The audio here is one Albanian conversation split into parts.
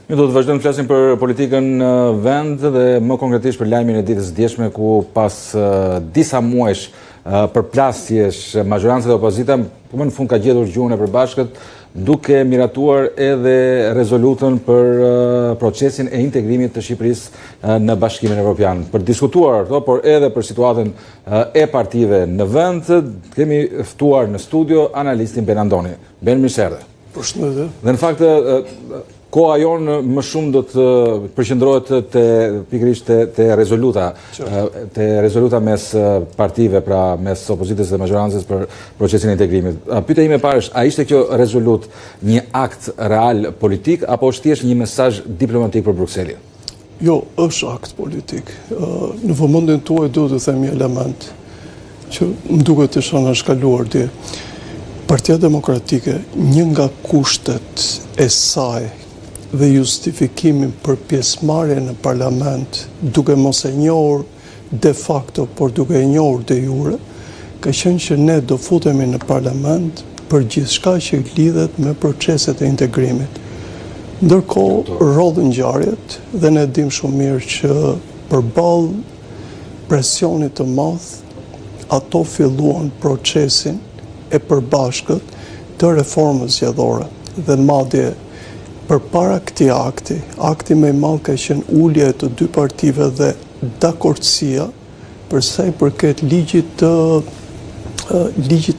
Ne do të vazhdojmë të flasim për politikën në vend dhe më konkretisht për lajmin e ditës djeshme ku pas disa muajsh përplasjesh majoranca dhe opozita, më në fund ka gjetur gjuhën e përbashkët duke miratuar edhe rezolutën për procesin e integrimit të Shqipërisë në Bashkimin Evropian. Për diskutuar, por edhe për situatën e partive në vend, kemi ftuar në studio analistin Ben Andoni. Ben, mirë se erdhe. Përshëndetje. Dhe në fakt, koha jonë më shumë do të përqendrohet pikërisht te rezoluta mes partive, pra mes opozitës dhe majorancës për procesin e integrimit. Pyetja ime e parë është, a ishte kjo rezolut një akt real politik apo është thjesht një mesazh diplomatik për Brukselin? Jo, është akt politik. Në vëmendjen tuaj duhet të them një element që më duket të shana shkaluar dje. Partia Demokratike, një nga kushtet e saj dhe justifikimin për pjesëmarrje në parlament, duke mos e njohur de facto, por duke e njohur de jure, ka qenë që ne do futemi në parlament për gjithçka që lidhet me proceset e integrimit. Ndërkohë, rodhin ngjarjet dhe ne dim shumë mirë që përballë presionit të madh, ato filluan procesin e përbashkët të reformës zgjedhore dhe madje përpara këtij akti më i madh ka qenë ulja e të dy partive dhe dakordësia për sa i përket ligjit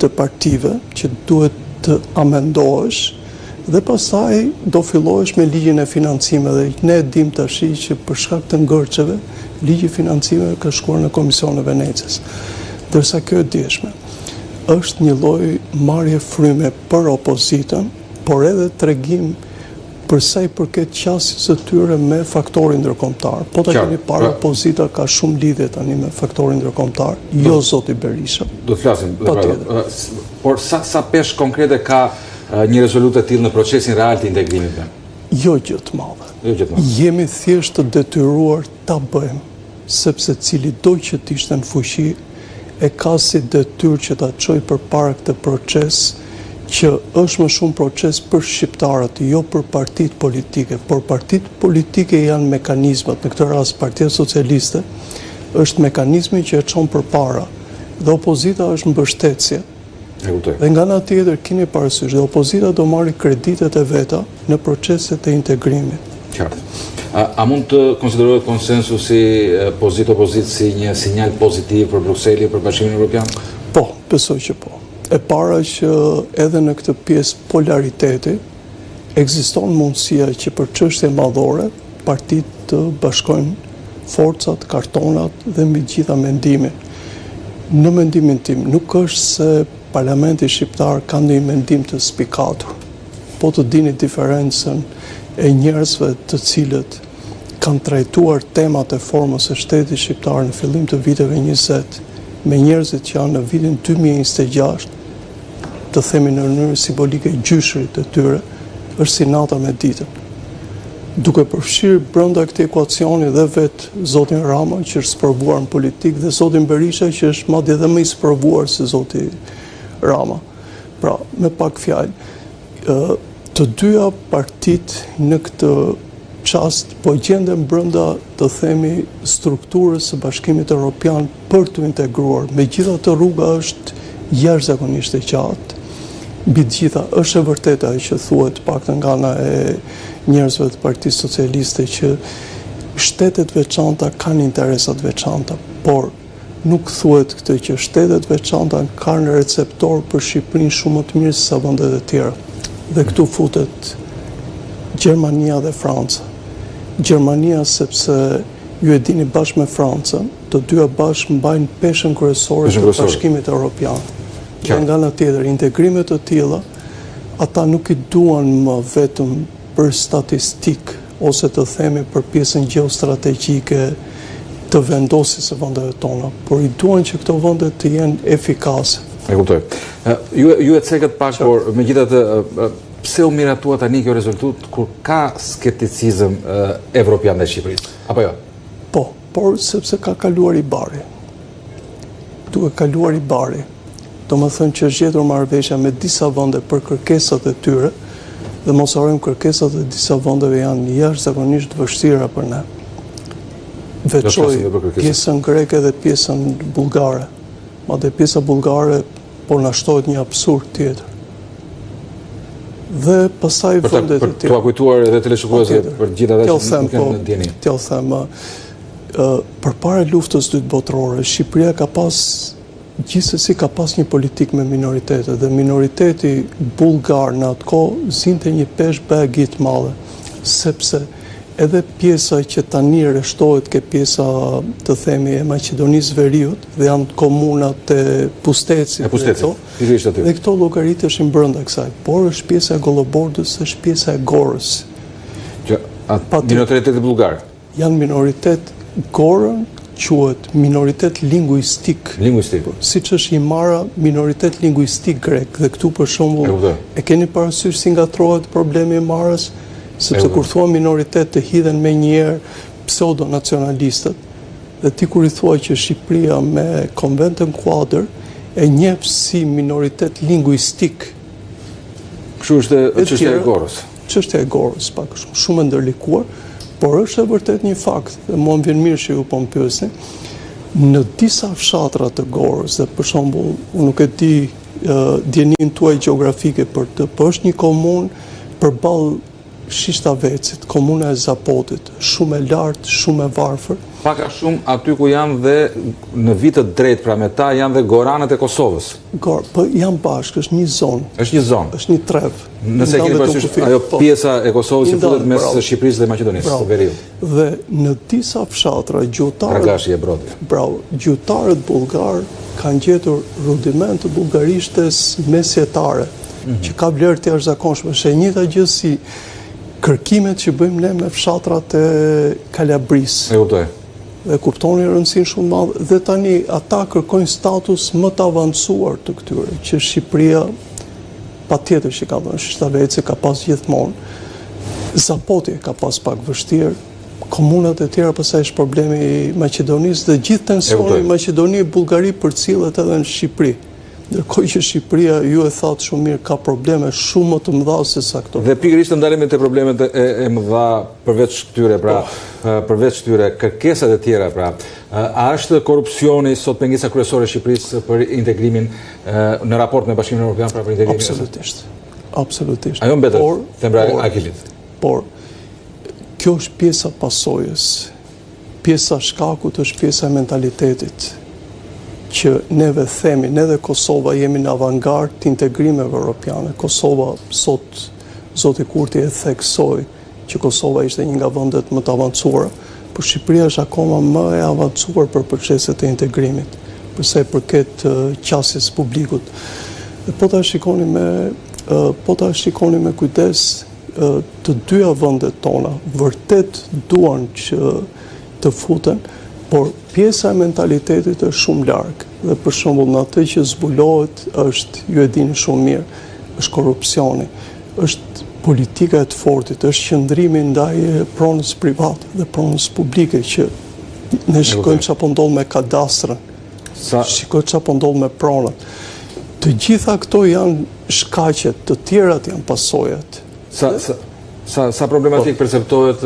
të partive që duhet të amendohesh dhe pastaj do fillohesh me ligjin e financimeve dhe ne dim tash që për shkak të ngërçeve ligji i financimeve ka shkuar në Komisionin e Venecës. Ndërsa kjo e djeshme është një lloj marrje fryme për opozitën, por edhe tregim për sa i përket qasjes së tyre me faktorin ndërkombëtar. Po ta keni parë, opozita ka shumë lidhje tani me faktorin ndërkombëtar, jo zoti Berisha. Do të flasim, por sa peshë konkrete ka një rezolutë e tillë në procesin real të integrimit? Jo gjë të madhe. Jemi thjesht të detyruar ta bëjmë, sepse cili do që të ishte në fuqi e ka si detyrë që ta çojë përpara këtë proces, që është më shumë proces për shqiptarët, jo për partitë politike, por partitë politike janë mekanizmat, në këtë rast Partia Socialiste është mekanizmi që e çon përpara dhe opozita është mbështetje. Dhe nga ana tjetër keni parasysh dhe opozita do marrë kreditet e veta në proceset e integrimit. Qartë. A mund të konsiderohet konsensusi opozit si një sinjal pozitiv për Brukselin, për Bashkimin Evropian? Po, besoj që po. E para që edhe në këtë pjesë polariteti ekziston mundësia që për çështje madhore partitë të bashkojnë forcat, kartonat dhe mbi gjitha mendimin. Në mendimin tim nuk është se Parlamenti shqiptar ka ndonjë mendim të spikatur, po të dini diferencën e njerëzve të cilët kanë trajtuar temat e formës së shtetit shqiptar në fillim të viteve 20 me njerëzit që janë në vitin 2026, të themi në mënyrë simbolike gjyshrit të tyre, është si nata me ditën. Duke përfshirë brenda këtij ekuacioni dhe vetë zotin Rama që është sprovuar në politikë dhe zotin Berisha që është madje edhe më i sprovuar se zoti Rama. Pra, me pak fjalë, të dyja partitë në këtë çast po gjenden brenda të themi strukturës së Bashkimit Evropian për të integruar. Megjithatë rruga është jashtëzakonisht e gjatë. Mbi të gjitha është e vërtetë ajo që thuhet paktën nga ana e njerëzve të Partisë Socialiste që shtetet veçanta kanë interesa të veçanta, por nuk thuhet këtë që shtetet veçanta kanë receptor për Shqipërinë shumë më të mirë se sa vendet e tjera. Dhe këtu futet Gjermania dhe Franca. Gjermania sepse ju e dini bashkë me Francën, të dyja bashkë mbajnë peshën kryesore të Bashkimit Evropian. Dhe nga ana tjetër, integrimet të tilla, ata nuk i duan më vetëm për statistik ose të themi për pjesën gjeostrategjike të vendosjes së vendeve tona, por i duan që këto vende të jenë efikase. E kuptoj. Ju e cekët pak, por megjithatë pse u miratua tani kjo rezultat kur ka skepticizëm evropian ndaj Shqipërisë? Apo jo? Po, por sepse ka kaluar i bari. Duke kaluar i bari, do më thënë që është gjetur marrëveshja me disa vende për kërkesat e tyre, Dhe mos harrojmë kërkesat e disa vendeve janë jashtëzakonisht vështira për ne. Veçoj pjesën greke dhe pjesën bullgare. Madje pjesa bullgare po na shtohet një absurd tjetër. Dhe pastaj vendet e tjera. Për t'u kujtuar edhe teleshikuesve për gjithë ata që nuk kanë ndjeni. T'ju them, përpara luftës dytë botërore, Shqipëria gjithsesi ka pas një politikë me minoritete dhe minoriteti bullgar në atë kohë zinte një peshë beagit madhe, sepse edhe pjesa që tani rreshtohet ke pjesa të themi e Maqedonisë Veriut dhe janë komunat e Pustecit dhe këto llogariteshin brenda kësaj, por është pjesa e Gollobordës, është pjesa e Gorës. Minoriteti bullgar janë minoritet. Gorën quhet minoritet linguistik. Siç është Imara minoritet linguistik grek dhe këtu për shembull e keni parasysh si ngatrohet problemi i Imarës, sepse kur thua minoritet të hidhen me njëherë pseudo-nacionalistët dhe ti kur I thua që Shqipëria me konventën kuadër e njeh si minoritet linguistik. Kështu është çështja e Gorës. Çështja e Gorës pak shumë e ndërlikuar. Por është e vërtet një fakt, dhe mua më vjen mirë që ju po më pyesni, në disa fshatra të Gorës, dhe për shembull, unë nuk e di djenin tuaj gjeografike për të, por është një komunë përballë Shishtavecit, komuna e Zapotit, shumë e lartë, shumë e varfër. Pak a shumë aty ku janë dhe në vitët drejt, pra me ta janë dhe goranët e Kosovës. Po janë bashkë, është një zonë. Është një zonë. Është një trev. Nëse keni parasysh ajo pjesa e Kosovës që futet mes Shqipërisë dhe Maqedonisë së Veriut. Dhe në disa fshatra gjuhëtarët bullgar kanë gjetur rudiment të bullgarishtes mesjetare, që ka vlerë të jashtëzakonshme. Është e njëjta gjë si kërkimet që bëjmë ne me fshatrat e Kalabrisë. E kuptoj. Dhe kuptoni rëndësinë shumë madhe. Dhe tani ata kërkojnë status më të avancuar të këtyre, që Shqipëria patjetër që ka dhënë. Shishtaveci ka pas gjithmonë. Zapoti ka pas pak vështirë. Komunat e tjera pastaj është problemi I Maqedonisë dhe gjithë tensioni Maqedoni e Bullgari përcillet edhe në Shqipëri. Ndërkohë që Shqipëria, ju e thatë shumë mirë, ka probleme shumë më të mëdha se sa këto. Dhe pikërisht ndalemi te problemet e mëdha përveç këtyre, pra përveç këtyre kërkesat e tjera, pra a është korrupsioni sot pengesa kryesore e Shqipërisë për integrimin në raport me Bashkimin Evropian, pra për integrimin? Absolutisht. Absolutisht. Ajo mbetet thembra e Akilit. Por kjo është pjesa pasojës. Pjesa shkakut është pjesa e mentalitetit. Që neve themi, ne dhe Kosova jemi në avangard të integrimeve europiane. Kosova sot, Zoti Kurti e theksoi që Kosova ishte një nga vendet më të avancuara, por Shqipëria është akoma më e avancuar për proceset e integrimit, përsa i përket qasjes publikut. Dhe po ta shikoni me kujdes, të dyja vendet tona vërtet duan që të futen, por pjesa e mentalitetit është shumë larg. Dhe për shembull në atë që zbulohet është, ju e dini shumë mirë, është korrupsioni, është politika e të fortit, është qëndrimi ndaj pronës private dhe pronës publike, që ne shikojmë çfarë po ndodh me kadastrën, shikojmë çfarë po ndodh me pronat. Të gjitha këto janë shkaqet, të tjerat janë pasojat. Sa problematik perceptohet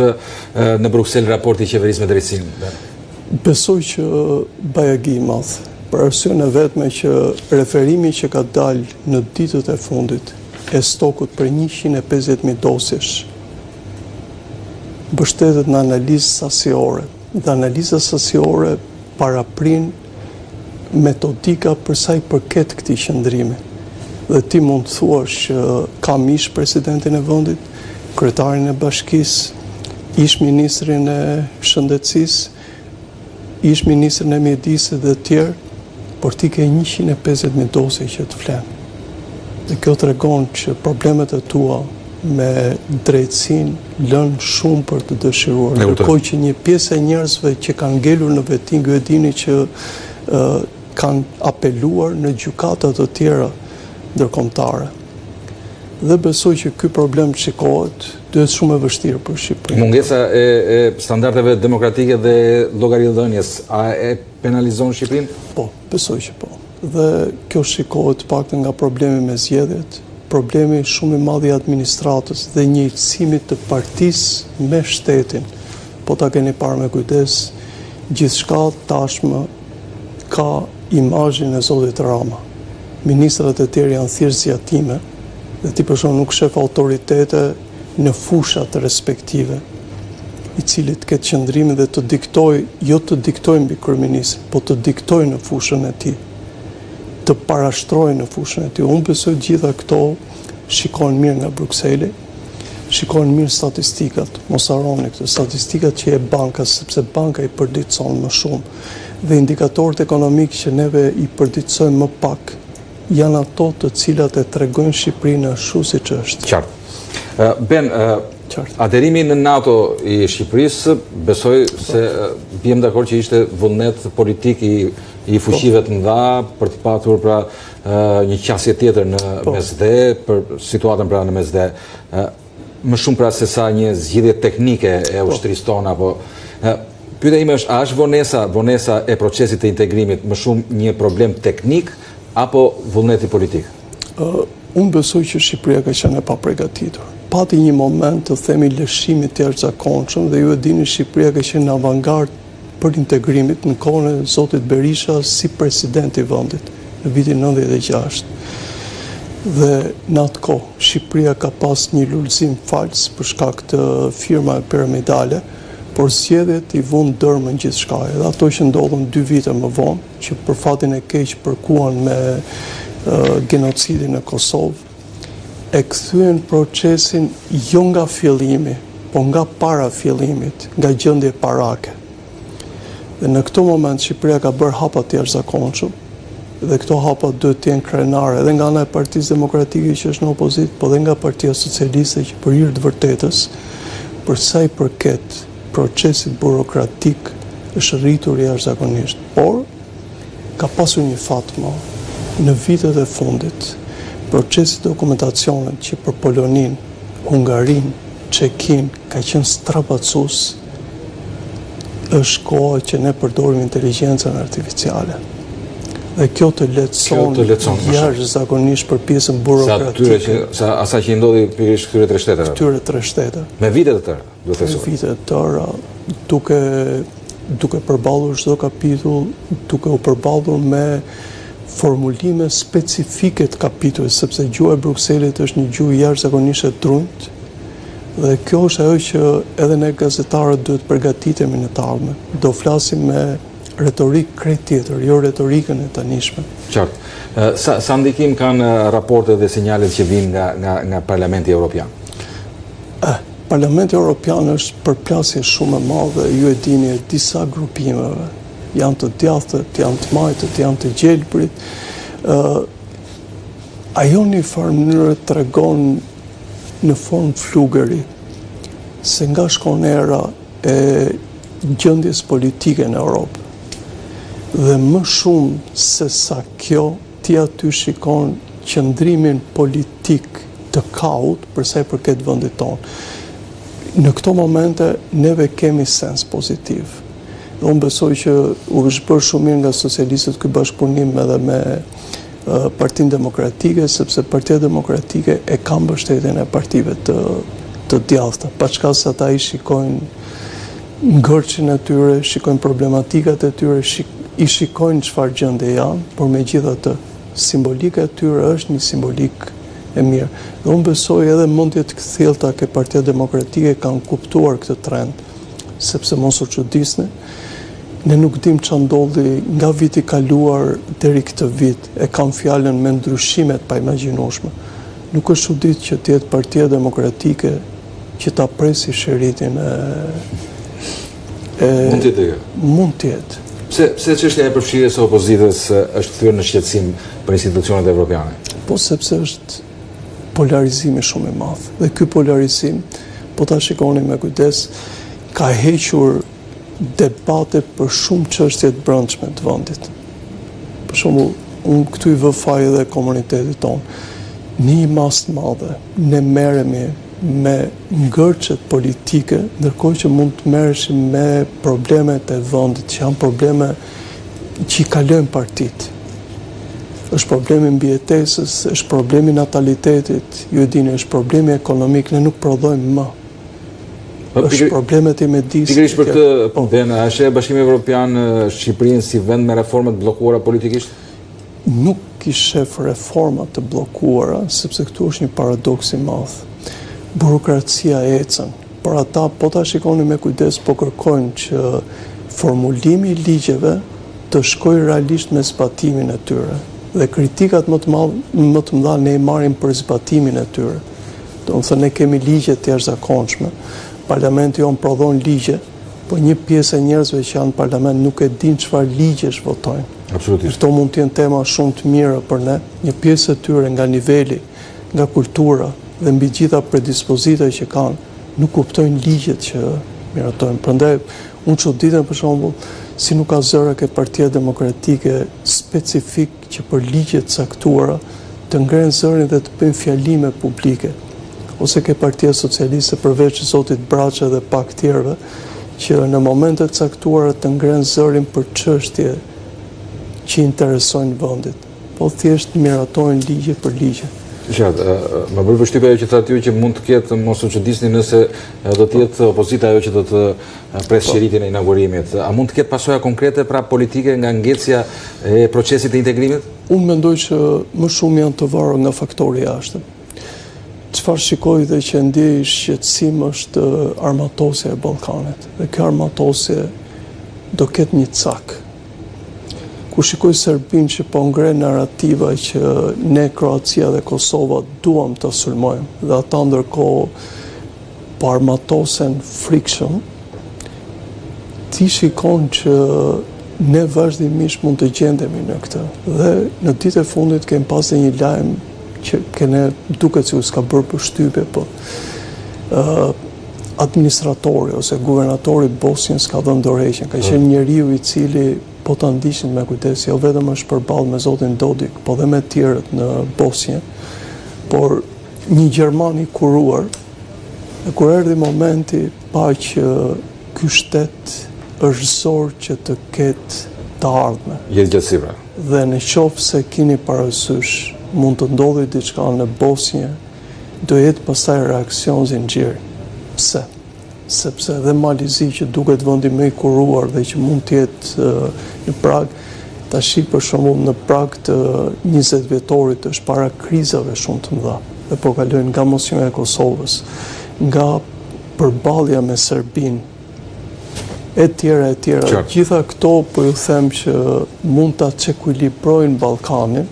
në Bruksel raporti I qeverisë me drejtsinë? Besoj që bajagi I madh, për arsyeën e vetme që referimi që ka dalë në ditët e fundit e stokut për 150.000 dosjesh mbështetet në analizë sasiore. Dhe analiza sasiore paraprin metodika për sa I përket këtij qëndrimi. Dhe ti mund të thuash që kam ish presidentin e vendit, kryetarin e bashkisë, ish ministrin e shëndetësisë, ish ministrin e mjedisit dhe tjerë, por ti ke 150.000 dosje që të flenë. Dhe kjo të regon që problemet e tua me drejtësinë lënë shumë për të dëshiruar. Ndërkohë që një pjesë e njerëzve që kanë ngelur në vetin, ju e dini që kanë apeluar në gjykata të tjera ndërkombëtare. Dhe besoj që ky problem shikohet, duhet shumë e vështirë për Shqipërinë. Mungesa e standardeve demokratike dhe llogaridhënies, a e penalizon Shqipërinë? Po, besoj që po. Dhe kjo shikohet paktën nga problemi me zgjedhjet, problemi shumë i madh i administratës dhe njëjtësimit të partisë me shtetin. Po ta keni parë me kujdes, gjithçka tashmë ka imazhin e zotit Rama. Ministrat e tjerë janë thjesht zjatime dhe ti për shkak nuk shef autoritete në fushat respektive, i cili të ketë qëndrimin dhe të diktoj, jo të diktoj mbi kryeministin, po të diktoj në fushën e tij, të parashtroj në fushën e tij. Unë besoj gjitha këto shikojnë mirë nga Brukseli, shikojnë mirë statistikat, mos harroni këto statistikat që e banka, sepse banka i përditëson më shumë dhe indikatorët ekonomikë që neve i përditësojmë më pak janë ato të cilat e tregojnë Shqipërinë ashtu siç është. Qartë. Ben, aderimi në NATO i Shqipërisë, besoj se bjem dakord që ishte vullnet politik i fuqive të mëdha për të patur pra një qasje tjetër në mesdhe, për situatën pra në mesdhe, më shumë pra se sa një zgjidhje teknike e ushtrisë tonë, apo pyetja ime është, a është vonesa e procesit të integrimit më shumë një problem teknik apo vullneti politik? Unë besoj që Shqipëria ka qenë e paprigatitur. Pati një moment të themi lëshimit të jashtëzakonshëm dhe ju e dini Shqipëria ka qenë në avangard për integrimit në kohën e zotit Berisha si president i vendit në vitin 96. Dhe në atë kohë Shqipëria ka pas një lulëzim fals për shkak të firmave piramidale, por zgjedhjet i vënë dërmën gjithçka. Edhe ato që ndodhën 2 vite më vonë, që për fatin e keq përkuan me genocidin në Kosovë, e kthyen procesin jo nga fillimi, po nga para fillimit, nga gjendje parake. Dhe në këto moment Shqipëria ka bërë hapa të jashtëzakonshëm, dhe këto hapa duhet të jenë krenare edhe nga ana e Partisë Demokratike që është në opozitë, po dhe nga Partia Socialiste që për hir të vërtetës, për sa i përket procesit burokratik është rritur jashtëzakonisht. Por ka pasur një fatmë në vitet e fundit, procesi dokumentacionit që për Polonin, Hungarin, Çekin ka qenë strapatsues, është koha që ne përdorim inteligjencën artificiale. Dhe kjo të lehtëson jashtëzakonisht për pjesën burokratike. Sa asaj që i ndodhi pikërisht këtyre 3 shteteve. Këtyre 3 shtete. Me vite të tëra, duhet të thosë. Me vite të tëra, duke përballur çdo kapitull, duke u përballur me formulime specifike të kapitullit, sepse gjuha e Brukselit është një gjuhë jashtëzakonisht e trunjtë, dhe kjo është ajo që edhe ne gazetarët duhet përgatitemi në të ardhmen. Do flasim me retorik krejt tjetër, jo retorikën e tanishme. Qartë. Sa ndikim kanë raportet dhe sinjalet që vinë nga Parlamenti Evropian? Parlamenti Evropian është përplasje shumë e madhe, ju e dini, disa grupimeve. Janë të djathtët, janë të majtët, janë të gjelbrit. Ajo një farë mënyrë tregon në formë flugëri se nga shkon era e gjendjes politike në Europë. Dhe më shumë se sa kjo, ti aty shikon qëndrimin politik të kaut përsa i përket vendit tonë. Në këto momente neve kemi sens pozitiv. Dhe unë besoj që u është bërë shumë mirë nga socialistët ky bashkëpunim edhe me Partinë Demokratike, sepse Partia Demokratike e ka mbështetjen e partive të djathta, paçka se ata i shikojnë ngërçin e tyre, shikojnë problematikat e tyre, i shikojnë çfarë gjendje janë, por megjithatë simbolika e tyre është një simbolik e mirë. Dhe unë besoj edhe mendjet të thellta ke Partia Demokratike kanë kuptuar këtë trend, sepse mos u çuditni, ne nuk dim ç'a ndodhi nga viti kaluar deri këtë vit, e kam fjalën me ndryshimet pa imagjinueshme. Nuk është çuditë që të jetë Partia Demokratike që ta presi shëritin mund të jetë. Pse çështja e përfshirjes së opozitës është kthyer në shqetësim për institucionet evropiane? Po sepse është polarizimi shumë i madh. Dhe ky polarizim, po ta shikoni me kujdes, ka hequr debate për shumë çështje të brendshme të vendit. Për shembull, unë këtu i vë faj edhe komunitetit tonë. Një masë të madhe, ne merremi me ngërçet politike, ndërkohë që mund të merreshim me problemet e vendit, që janë probleme që i kalojnë partitë. është problemi mbijetesës, është problemi natalitetit, ju e dini, është problemi ekonomik, ne nuk prodhojmë më. Është problemet i medisë. Pikërisht për këtë, a sheh Bashkimi Evropian Shqipërinë si vend me reforma të bllokuara politikisht? Nuk i shef reforma të bllokuara, sepse këtu është një paradoks i madh. Burokracia ecën, por ata po ta shikoni me kujdes po kërkojnë që formulimi i ligjeve të shkojë realisht me zbatimin e tyre. Dhe kritikat më të mëdha ne i marrim për zbatimin e tyre. Do të thënë ne kemi ligje të jashtëzakonshme. Parlamenti jonë prodhon ligje, po një pjesë e njerëzve që janë në parlament nuk e din çfarë ligjesh votojnë. Absolutisht. Këto mund të jenë tema shumë të mira për ne. Një pjesë e tyre nga niveli, nga kultura dhe mbi gjitha predispozitat që kanë, nuk kuptojnë ligjet që miratojnë. Prandaj unë çuditem për shembull si nuk ka zëra ke Partia Demokratike specifik që për ligjet caktuara të ngrenë zërin dhe të bëjnë fjalime publike. Ose ke Partia Socialiste përveç zotit Braça dhe pak tjerëve që në momentet caktuara të ngrenë zërin për çështje që interesojnë vendit. Po thjesht miratojnë ligje për ligje. Qartë, më bërë përshtypja ajo që thatë ju që mund të ketë, mos u çuditni nëse do të jetë opozita ajo që do të presë qeritjen e inaugurimit. A mund të ketë pasoja konkrete pra politike nga ngecja e procesit të integrimit? Unë mendoj që më shumë janë të varur nga faktori jashtëm. Çfarë shikoj dhe që ndjej shqetësim është armatosja e Ballkanit. Dhe kjo armatosje do ketë një cak. Ku shikoj Serbinë që po ngre narrativa që ne Kroacia dhe Kosova duam të sulmojmë dhe ata ndërkohë po armatosen frikshëm, ti shikon që ne vazhdimisht mund të gjendemi në këtë. Dhe në ditët e fundit kemi pasur një lajm që kene duket si u s'ka bërë përshtypje, po administratori ose guvernatori Bosnjës ka dhënë dorëheqjen, ka qenë njeriu i cili po ta ndiqnin me kujdes, jo vetëm është përballë me zotin Dodik, po dhe me tjerët në Bosnjë, por një gjerman i kuruar, e kur erdhi momenti pa që ky shtet është zor që të ketë të ardhme. Jetëgjatësi pra. Dhe në qoftë se keni parasysh mund të ndodhi diçka në Bosnjë, do jetë pastaj reakcion zinxhir. Pse? Sepse dhe Malizi që duket vendi më i kuruar dhe që mund të jetë në prag, tash për shembull në prag të 20 vjetorit është para krizave shumë të mëdha. Dhe po kalojnë nga mosionja e Kosovës, nga përballja me Serbinë, e tjera. Gjitha këto po ju them që mund ta çekuilibrojnë Ballkanin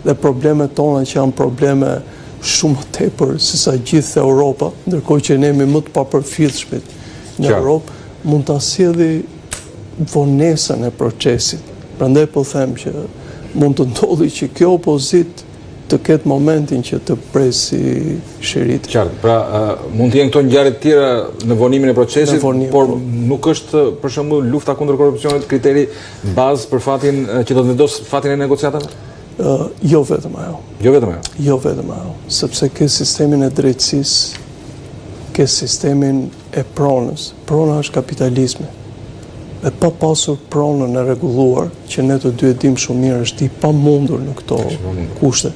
dhe problemet tona që janë probleme shumë tepër se sa gjithë Europa, ndërkohë që ne jemi më të papërfillshmit në Europë, mund ta sjellë vonesën e procesit. Prandaj po them që mund të ndodhi që kjo opozitë të ketë momentin që të presi shirit. Qartë, pra mund të jenë këto ngjarje të tjera në vonimin e procesit, por nuk është për shembull lufta kundër korrupsionit kriteri bazë për fatin që do të vendos fatin e negociatave? Jo vetëm ajo. Jo vetëm ajo? Jo vetëm ajo, sepse ke sistemin e drejtësisë, ke sistemin e pronës. Prona është kapitalizmi. Dhe pa pasur pronën e rregulluar, që ne të dy e dim shumë mirë, është i pamundur në këto kushte.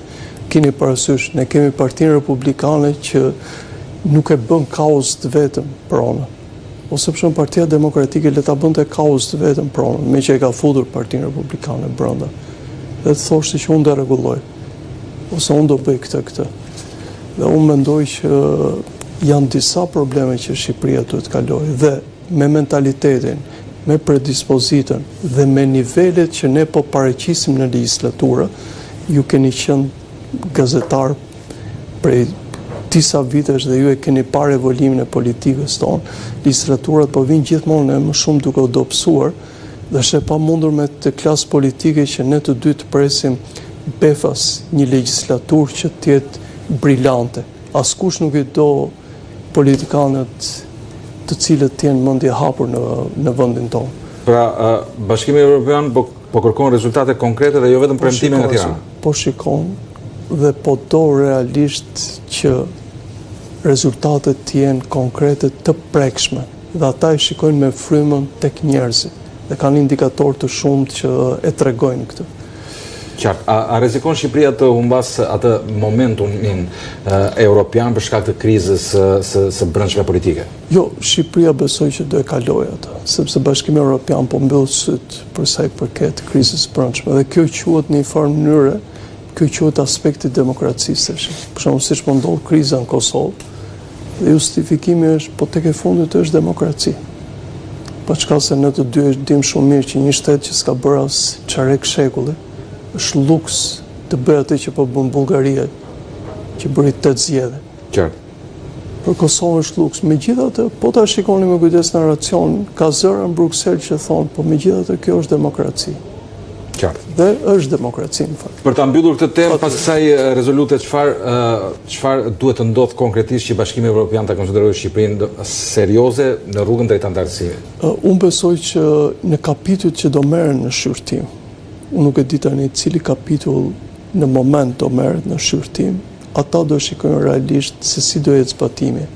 Keni parasysh, ne kemi Partinë Republikane që nuk e bën kaos të vetëm pronën. Ose për shembull Partia Demokratike le ta bënte kaos të vetëm pronën, me që e ka futur Partinë Republikane brenda. Dhe të thoshte që unë do rregulloj, ose unë do bëj këtë. Dhe unë mendoj që janë disa probleme që Shqipëria duhet të kalojë dhe me mentalitetin, me predispozitën dhe me nivelet që ne po paraqesim në legjislaturë, ju keni qenë gazetar prej disa vitesh dhe ju e keni parë evoluimin e politikës tonë. Legjislaturat po vinë gjithmonë më shumë duke u dobësuar dhe është e pamundur me të klasë politike që ne të dy të presim befas një legjislaturë që të jetë brillante. Askush nuk i do politikanët të cilët të jenë mendje hapur në vendin tonë. Pra, Bashkimi Evropian po kërkon rezultate konkrete dhe jo vetëm premtime nga Tirana. Po shikon dhe po do realisht që rezultatet të jenë konkrete të prekshme dhe ata i shikojnë me frymën tek njerëzit dhe kanë indikatorë të shumtë që e tregojnë këtë. Qartë. A rrezikon Shqipëria të humbas atë momentumin europian për shkak të krizës së brendshme politike? Jo, Shqipëria besoj që do e kaloj atë, sepse Bashkimi Evropian po mbyll syt për sa i përket krizës së brendshme dhe kjo quhet në një farë mënyre, kjo quhet aspekti demokracisë. Për shembull, siç po ndodh kriza në Kosovë, dhe justifikimi është po tek e fundit është demokraci. Pa çka se në të dy dim shumë mirë që një shtet që s'ka bërë as çarek shekulli, është luks të bëjë atë që po bën Bullgaria, që bëri 8 zgjedhje. Qartë. Për Kosovë është luks. Megjithatë, po ta shikoni me kujdes në racion, ka zëra në Bruksel që thonë, po megjithatë kjo është demokraci. Qartë. Dhe është demokraci në fakt. Për ta mbyllur këtë temë, pas kësaj rezolute, çfarë duhet të ndodh konkretisht që Bashkimi Evropian ta konsiderojë Shqipërinë serioze në rrugën drejt antarësimit? Unë besoj që në kapitujt që do merren në shqyrtim, unë nuk e di tani cili kapitull në moment do merret në shqyrtim, ata do shikojnë realisht se si do jetë zbatimi.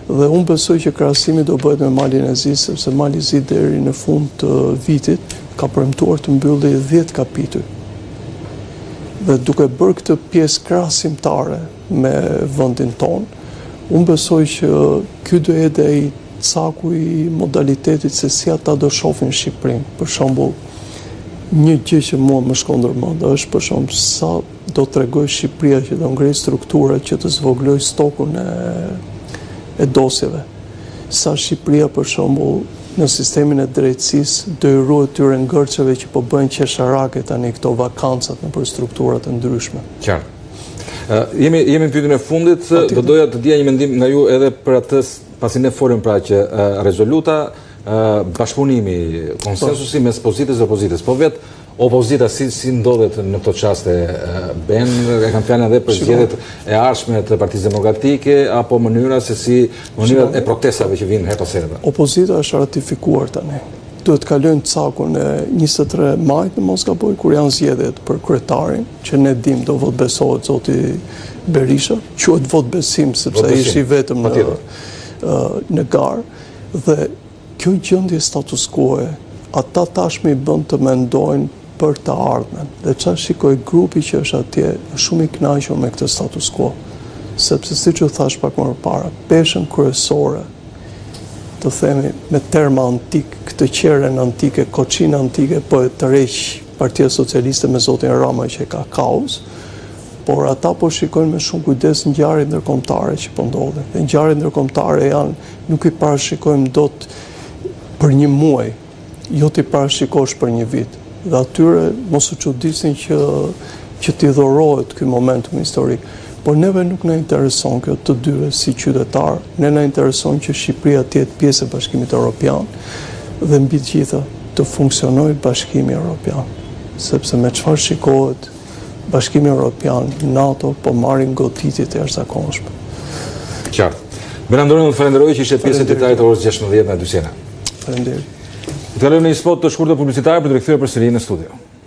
Dhe unë besoj që krahasimi do bëhet me Malin e Zi, sepse Mali i Zi deri në fund të vitit ka premtuar të mbyllë 10 kapituj. Dhe duke bërë këtë pjesë krahasimtare me vendin ton, unë besoj që ky do jetë ai caku i modalitetit se si ata do shohin Shqipërinë. Për shembull, një gjë që mua më shkon ndërmend është për shembull sa do t'rregoj Shqipëria që do ngrej struktura që të zvogloj stokun e dosjeve. Sa Shqipëria për shembull në sistemin e drejtësisë do i ruhet tyre ngërçeve që po bëjnë qesharake tani këto vakancat nëpër strukturat e ndryshme. Qartë. Jemi në pyetjen e fundit, do doja të dija një mendim nga ju edhe për atë, pasi ne folëm pra që rezoluta, bashkëpunimi, konsensusi mes pozitës dhe opozitës, po vetë opozita si ndodhet në këto çaste, e kam fjalën edhe për zgjedhjet e ardhshme të Partisë Demokratike apo mënyra e protestave që vinë her pas here? Opozita është ratifikuar tani. Duhet kalojnë cakun e 23 majit në mos gaboj, kur janë zgjedhjet për kryetarin, që ne dim do vot besohet zoti Berisha, quhet vot besim sepse ai ishi vetëm në garë, dhe kjo gjendje status quo ata tashmë i bën të mendojnë për të ardhmen. Dhe çfarë shikoj grupi që është atje, është shumë i kënaqur me këtë status quo, sepse siç u thash pak më parë, peshën kryesore, të themi me terma antik, këtë qeren antike, koçinë antike, po e tërheq Partia Socialiste me zotin Rama që ka kaos, por ata po shikojnë me shumë kujdes ngjarjet ndërkombëtare që po ndodhin. Dhe ngjarjet ndërkombëtare nuk i parashikojmë dot për një muaj, jo t'i parashikosh për një vit. Dhe atyre mos u çuditsin që t'i dhorohet ky momentum historik. Por neve nuk na intereson kjo të dyre si qytetar, ne na intereson që Shqipëria të jetë pjesë e Bashkimit Evropian dhe mbi të gjitha të funksionojë Bashkimi Evropian. Sepse me çfarë shikohet Bashkimi Evropian, NATO po marrin goditje të jashtëzakonshme. Qartë. Brenda Dorën, falenderoj që ishte pjesë e detajit të orës 16 në Dyqena. Faleminderit. Të kalojmë në një spot të shkurtër publicitar për të rikthyer përsëri në studio.